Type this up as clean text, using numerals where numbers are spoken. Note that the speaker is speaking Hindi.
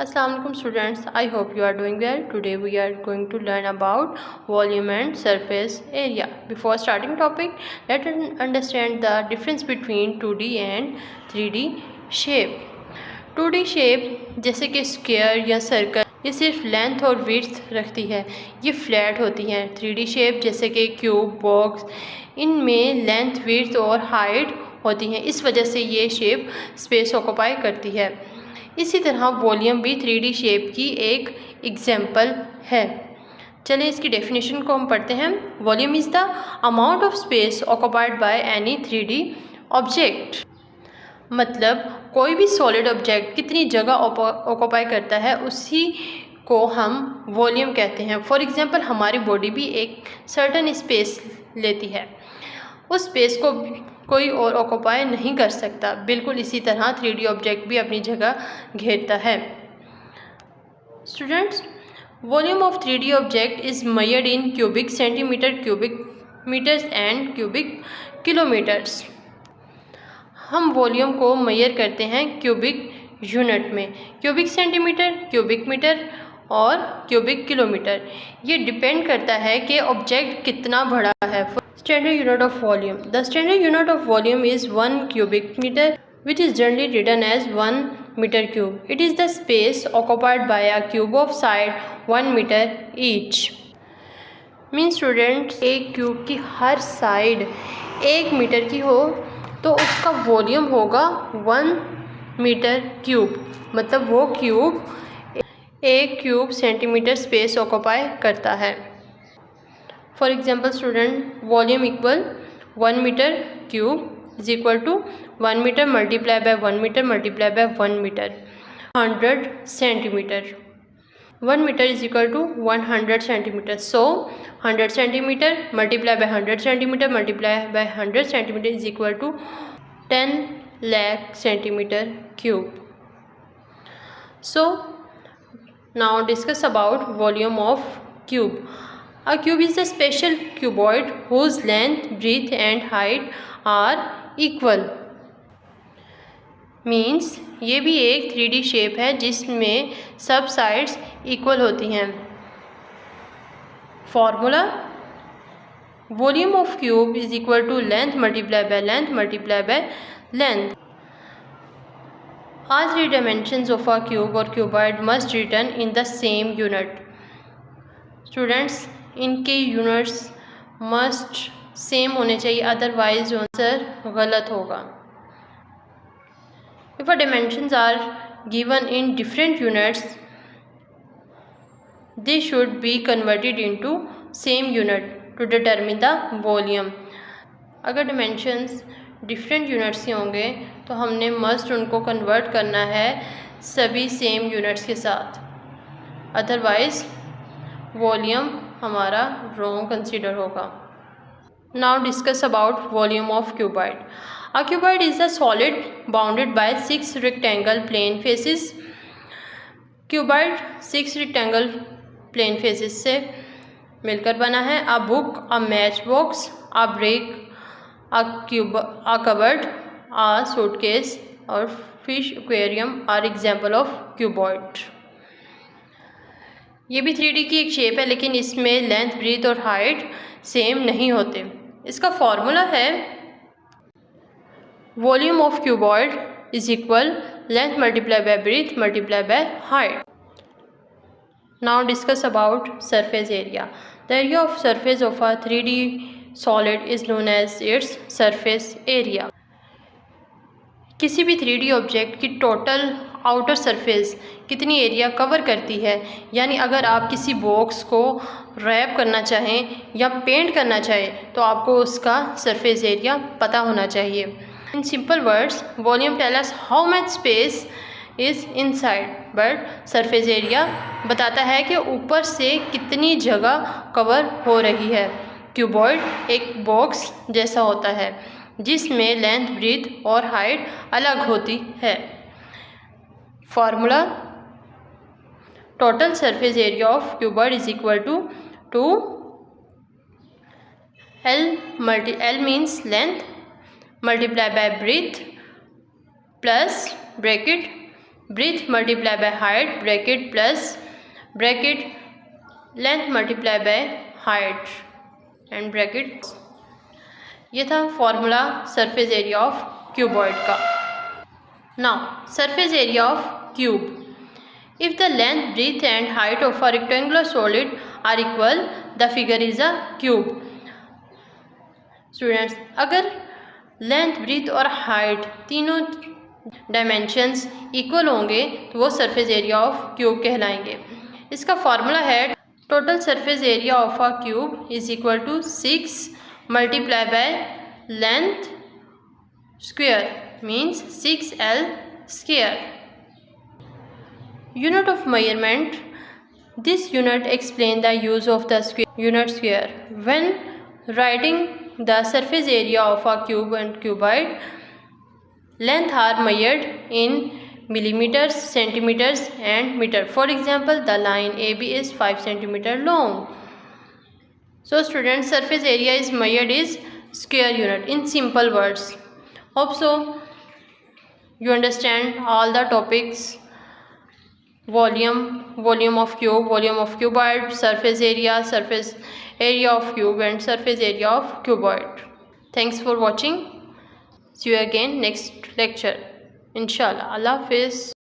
Assalamualaikum students, I hope you are doing well. Today we are going to learn about volume and surface area. Before starting topic, let us understand the difference between 2D and 3D shape. 2D shape जैसे कि स्क्वायर या सर्कल ये सिर्फ लेंथ और विड्थ रखती है, ये फ्लैट होती हैं। 3D शेप जैसे कि क्यूब, बॉक्स, इनमें लेंथ, विड्थ और हाइट होती हैं। इस वजह से ये शेप स्पेस ऑक्यूपाई करती है। इसी तरह वॉल्यूम भी 3D शेप की एक एग्जाम्पल है। चलिए इसकी डेफिनेशन को हम पढ़ते हैं। Volume is the amount of space occupied by any 3D object. मतलब कोई भी सॉलिड ऑब्जेक्ट कितनी जगह ऑक्यूपाई करता है उसी को हम वॉल्यूम कहते हैं। फॉर एग्जांपल हमारी बॉडी भी एक सर्टेन स्पेस लेती है, उस स्पेस को कोई और ऑक्यूपाई नहीं कर सकता। बिल्कुल इसी तरह 3D ऑब्जेक्ट भी अपनी जगह घेरता है। Students, volume of 3D object is measured in cubic centimetre, cubic metres and cubic kilometres. हम वॉल्यूम को मेजर करते हैं क्यूबिक यूनिट में, क्यूबिक सेंटीमीटर, क्यूबिक मीटर और क्यूबिक किलोमीटर। ये डिपेंड करता है कि ऑब्जेक्ट कितना बड़ा है। Standard unit of volume. The standard unit of volume is 1 cubic meter, which is generally written as 1 meter cube. It is the space occupied by a cube of side 1 meter each. Means students, एक क्यूब की हर साइड 1 मीटर की हो तो उसका वॉल्यूम होगा 1 मीटर क्यूब। मतलब वो cube 1 cube centimetre space occupy करता है। For example student, volume equal 1 meter cube is equal to 1 meter multiplied by 1 meter multiplied by 1 meter, 100 centimeter. 1 meter is equal to 100 centimeter. So 100 centimeter multiplied by 100 centimeter multiplied by 100 centimeter is equal to 10 lakh centimeter cube. So now discuss about volume of cube. A cube is a special cuboid whose length, breadth and height are equal. Means ये भी एक 3D शेप है जिसमें सब साइड्स इक्वल होती हैं। Formula, volume of cube is equal to length multiply by length multiply by length. All 3 dimensions of a cube or cuboid must written in the same unit. Students, इनके यूनिट्स मस्ट सेम होने चाहिए, अदरवाइज आंसर गलत होगा। If dimensions are given in different units they should be converted into same unit to determine the volume. अगर डायमेंशंस डिफरेंट यूनिट्स के होंगे तो हमने मस्ट उनको कन्वर्ट करना है सभी सेम यूनिट्स के साथ, अदरवाइज वॉल्यूम हमारा रॉन्ग कंसीडर होगा। Now discuss about volume of cuboid. A cuboid is a solid bounded by 6 rectangle plane faces. Cuboid 6 rectangle plane faces से मिलकर बना है। A book, a match box, a brick, a cupboard, a suitcase और fish aquarium are example of cuboid. ये भी 3D की एक शेप है, लेकिन इसमें लेंथ, ब्रीथ और हाइट सेम नहीं होते। इसका फॉर्मूला है volume of cuboid is equal length multiply by breadth multiply by height. Now discuss about surface area. The area of surface of a 3D solid is known as its surface area. किसी भी 3D ऑब्जेक्ट की टोटल आउटर सरफेस कितनी एरिया कवर करती है, यानी अगर आप किसी बॉक्स को रैप करना चाहें या पेंट करना चाहें तो आपको उसका सरफेस एरिया पता होना चाहिए। In simple words, volume tell us how much space is inside, but surface area बताता है कि ऊपर से कितनी जगह कवर हो रही है। क्यूबॉइड एक बॉक्स जैसा होता है जिसमें लेंथ, ब्रीथ और हाइट अलग होती है। Formula, total surface area of cuboid is equal to L means length multiply by breadth plus bracket breadth multiply by height bracket plus bracket length multiply by height and bracket। ये था formula surface area of cuboid का। Now surface area of cube. If the length breadth and height of a rectangular solid are equal the figure is a cube. Students, अगर लेंथ ब्रेथ और हाइट तीनों डायमेंशंस इक्वल होंगे तो वो सरफेस एरिया ऑफ क्यूब कहलाएंगे। इसका फॉर्मूला है total surface area of a cube is equal to 6 multiply by length square means 6L square. Unit of measurement. This unit explain the use of the unit square. When writing the surface area of a cube and cuboid, length are measured in millimeters, centimeters and meter. For example, the line AB is 5 centimeter long. So students, surface area is measured is square unit in simple words. Hope so you understand all the topics. Volume of cube, volume of cuboid, surface area of cube and surface area of cuboid. Thanks for watching. See you again next lecture. Inshallah. Allah Hafiz.